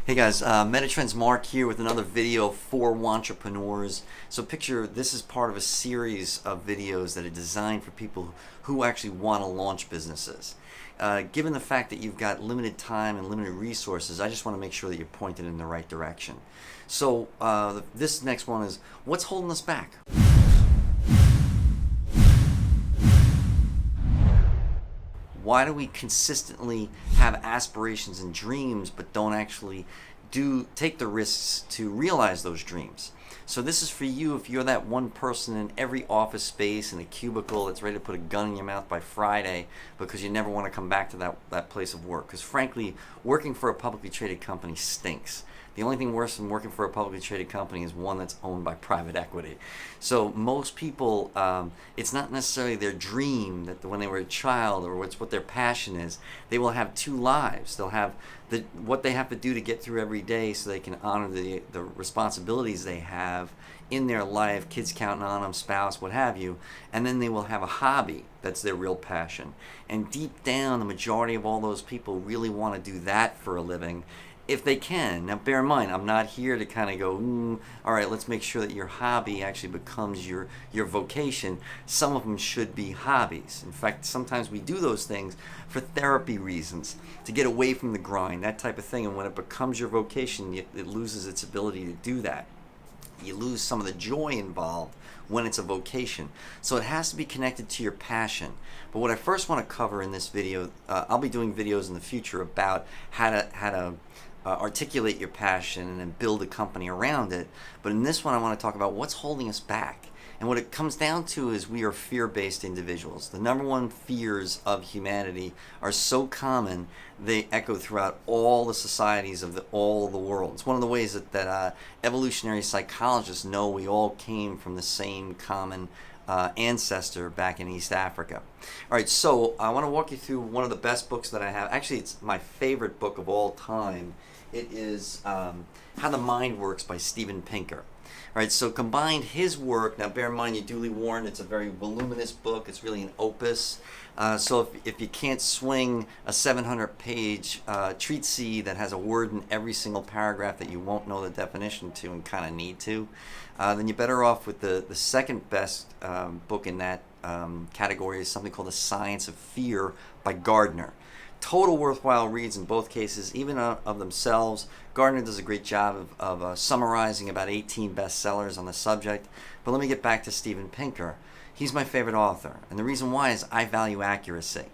Hey guys, Metatrend's Mark here with another video for wantrepreneurs. So picture this is part of a series of videos that are designed for people who actually want to launch businesses. Given the fact that you've got limited time and limited resources, I just want to make sure that you're pointed in the right direction. So this next one is, what's holding us back? Why do we consistently have aspirations and dreams but don't actually take the risks to realize those dreams? So this is for you if you're that one person in every office space in a cubicle that's ready to put a gun in your mouth by Friday because you never want to come back to that place of work. Because frankly, working for a publicly traded company stinks. The only thing worse than working for a publicly traded company is one that's owned by private equity. So most people, it's not necessarily their dream that when they were a child or it's what their passion is. They will have two lives. They'll have what they have to do to get through every day so they can honor the responsibilities they have in their life, kids counting on them, spouse, what have you, and then they will have a hobby that's their real passion. And deep down, the majority of all those people really want to do that for a living, if they can. Now bear in mind, I'm not here to kind of go, all right, let's make sure that your hobby actually becomes your vocation. Some of them should be hobbies. In fact, sometimes we do those things for therapy reasons, to get away from the grind, that type of thing. And when it becomes your vocation, it loses its ability to do that. You lose some of the joy involved when it's a vocation. So it has to be connected to your passion. But what I first want to cover in this video, I'll be doing videos in the future about how to articulate your passion and then build a company around it. But in this one, I want to talk about what's holding us back. And what it comes down to is we are fear-based individuals. The number one fears of humanity are so common, they echo throughout all the societies of all the world. It's one of the ways that evolutionary psychologists know we all came from the same common ancestor back in East Africa. All right, so I want to walk you through one of the best books that I have. Actually, it's my favorite book of all time. It is How the Mind Works by Steven Pinker. All right, so combined his work, now bear in mind, you're duly warned, it's a very voluminous book. It's really an opus. So if you can't swing a 700-page treatise that has a word in every single paragraph that you won't know the definition to and kind of need to, then you're better off with the second best book in that category is something called The Science of Fear by Gardner. Total worthwhile reads in both cases, even of themselves. Gardner does a great job of summarizing about 18 bestsellers on the subject. But let me get back to Steven Pinker. He's my favorite author, and the reason why is I value accuracy.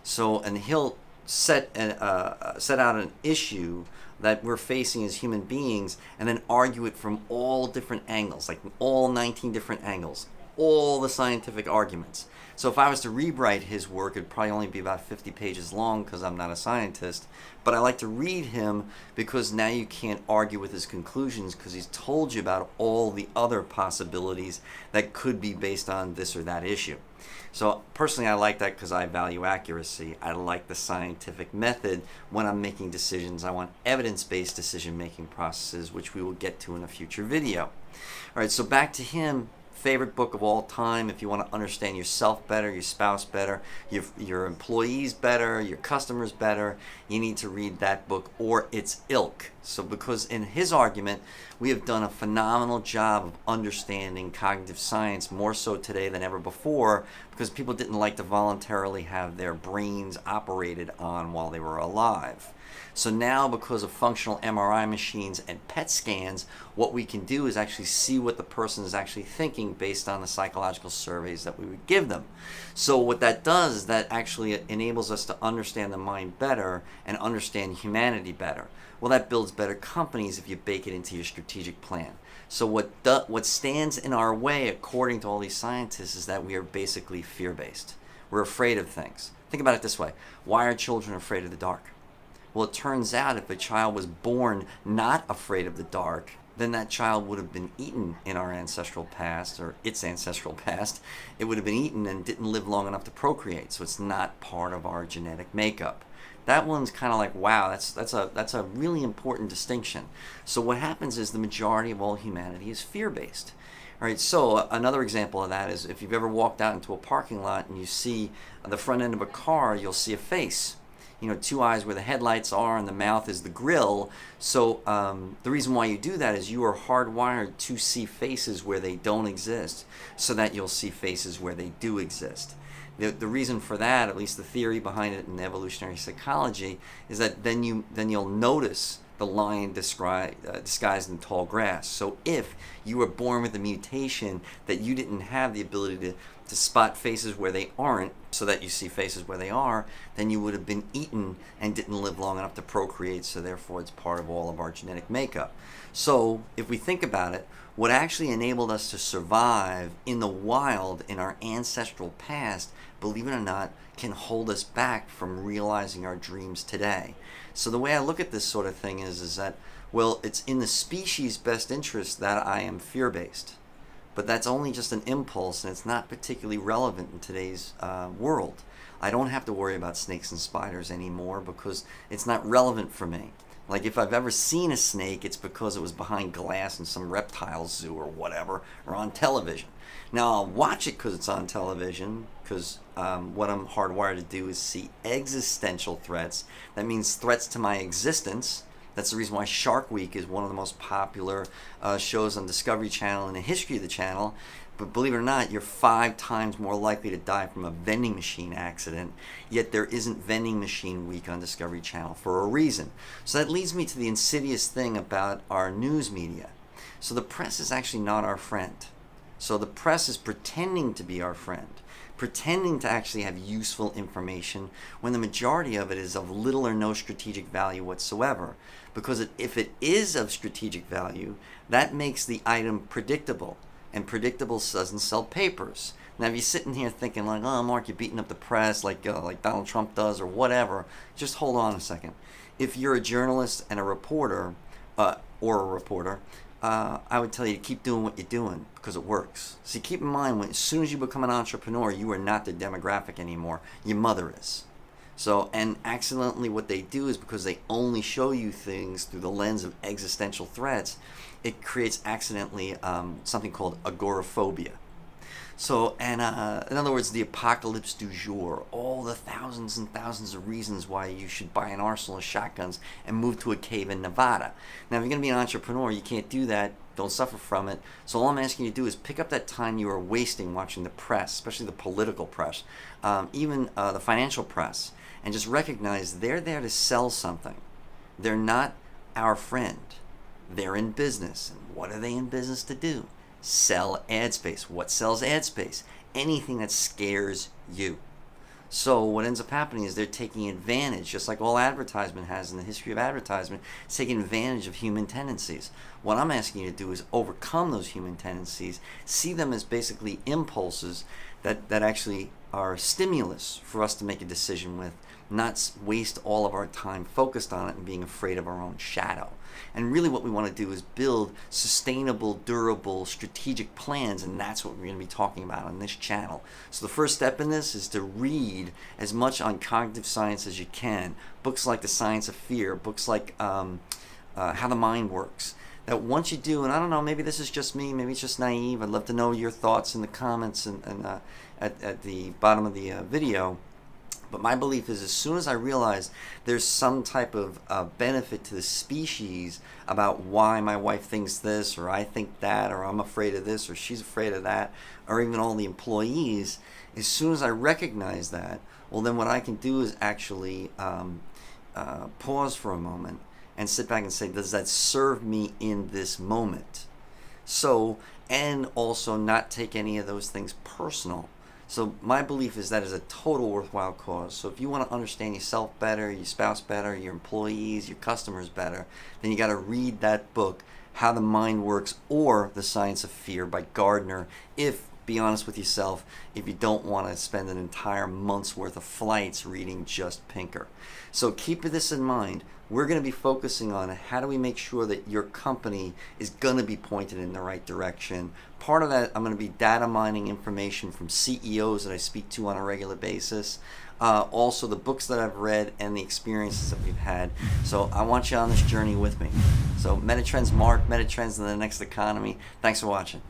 So, and he'll set out an issue that we're facing as human beings and then argue it from all different angles, like all 19 different angles, all the scientific arguments. So if I was to rewrite his work, it'd probably only be about 50 pages long because I'm not a scientist. But I like to read him because now you can't argue with his conclusions because he's told you about all the other possibilities that could be based on this or that issue. So personally, I like that because I value accuracy. I like the scientific method when I'm making decisions. I want evidence-based decision-making processes, which we will get to in a future video. All right, so back to him. Favorite book of all time. If you want to understand yourself better, your spouse better, your employees better, your customers better, you need to read that book or its ilk. So because in his argument, we have done a phenomenal job of understanding cognitive science more so today than ever before because people didn't like to voluntarily have their brains operated on while they were alive. So now, because of functional MRI machines and PET scans, what we can do is actually see what the person is actually thinking based on the psychological surveys that we would give them. So what that does is that actually enables us to understand the mind better and understand humanity better. Well, that builds better companies if you bake it into your strategic plan. So what stands in our way, according to all these scientists, is that we are basically fear-based. We're afraid of things. Think about it this way. Why are children afraid of the dark? Well, it turns out if a child was born not afraid of the dark, then that child would have been eaten in our ancestral past, or its ancestral past. It would have been eaten and didn't live long enough to procreate, so it's not part of our genetic makeup. That one's kind of like, wow, that's a really important distinction. So what happens is the majority of all humanity is fear-based. All right, so another example of that is if you've ever walked out into a parking lot and you see the front end of a car, you'll see a face. two eyes where the headlights are and the mouth is the grill. So the reason why you do that is you are hardwired to see faces where they don't exist, so that you'll see faces where they do exist. The reason for that, at least the theory behind it in evolutionary psychology, is that then you'll notice the lion disguised in tall grass. So if you were born with a mutation that you didn't have the ability to spot faces where they aren't, so that you see faces where they are, then you would have been eaten and didn't live long enough to procreate, so therefore it's part of all of our genetic makeup. So if we think about it, what actually enabled us to survive in the wild in our ancestral past, believe it or not, can hold us back from realizing our dreams today. So the way I look at this sort of thing is that, well, it's in the species' best interest that I am fear-based. But that's only just an impulse, and it's not particularly relevant in today's world. I don't have to worry about snakes and spiders anymore because it's not relevant for me. Like, if I've ever seen a snake, it's because it was behind glass in some reptile zoo or whatever, or on television. Now, I'll watch it because it's on television, because what I'm hardwired to do is see existential threats. That means threats to my existence. That's the reason why Shark Week is one of the most popular shows on Discovery Channel in the history of the channel. But believe it or not, you're 5 times more likely to die from a vending machine accident, yet there isn't Vending Machine Week on Discovery Channel for a reason. So that leads me to the insidious thing about our news media. So the press is actually not our friend. So the press is pretending to be our friend, pretending to actually have useful information when the majority of it is of little or no strategic value whatsoever. Because if it is of strategic value, that makes the item predictable. And predictable doesn't sell papers. Now, if you're sitting here thinking like, oh, Mark, you're beating up the press like Donald Trump does or whatever, just hold on a second. If you're a journalist and a reporter, I would tell you to keep doing what you're doing because it works. See, keep in mind, as soon as you become an entrepreneur, you are not the demographic anymore. Your mother is. So, and accidentally what they do is because they only show you things through the lens of existential threats, it creates accidentally something called agoraphobia. So, and in other words, the apocalypse du jour, all the thousands and thousands of reasons why you should buy an arsenal of shotguns and move to a cave in Nevada. Now, if you're going to be an entrepreneur, you can't do that. Don't suffer from it. So all I'm asking you to do is pick up that time you are wasting watching the press, especially the political press, even the financial press, and just recognize they're there to sell something. They're not our friend. They're in business. And what are they in business to do? Sell ad space. What sells ad space? Anything that scares you. So what ends up happening is they're taking advantage, just like all advertisement has in the history of advertisement, it's taking advantage of human tendencies. What I'm asking you to do is overcome those human tendencies, see them as basically impulses that actually are stimulus for us to make a decision with, not waste all of our time focused on it and being afraid of our own shadow. And really what we want to do is build sustainable, durable, strategic plans, and that's what we're going to be talking about on this channel. So the first step in this is to read as much on cognitive science as you can. Books like The Science of Fear, books like How the Mind Works. That once you do, and I don't know, maybe this is just me, maybe it's just naive, I'd love to know your thoughts in the comments and at the bottom of the video. But my belief is as soon as I realize there's some type of benefit to the species about why my wife thinks this, or I think that, or I'm afraid of this, or she's afraid of that, or even all the employees, as soon as I recognize that, well, then what I can do is actually pause for a moment and sit back and say, does that serve me in this moment? So, and also not take any of those things personal. So my belief is that is a total worthwhile cause. So if you want to understand yourself better, your spouse better, your employees, your customers better, then you got to read that book, How the Mind Works, or The Science of Fear by Gardner. Be honest with yourself, if you don't want to spend an entire month's worth of flights reading just Pinker. So keep this in mind. We're going to be focusing on how do we make sure that your company is going to be pointed in the right direction. Part of that, I'm going to be data mining information from CEOs that I speak to on a regular basis. Also the books that I've read and the experiences that we've had. So I want you on this journey with me. So Metatrends Mark, Metatrends in the Next Economy. Thanks for watching.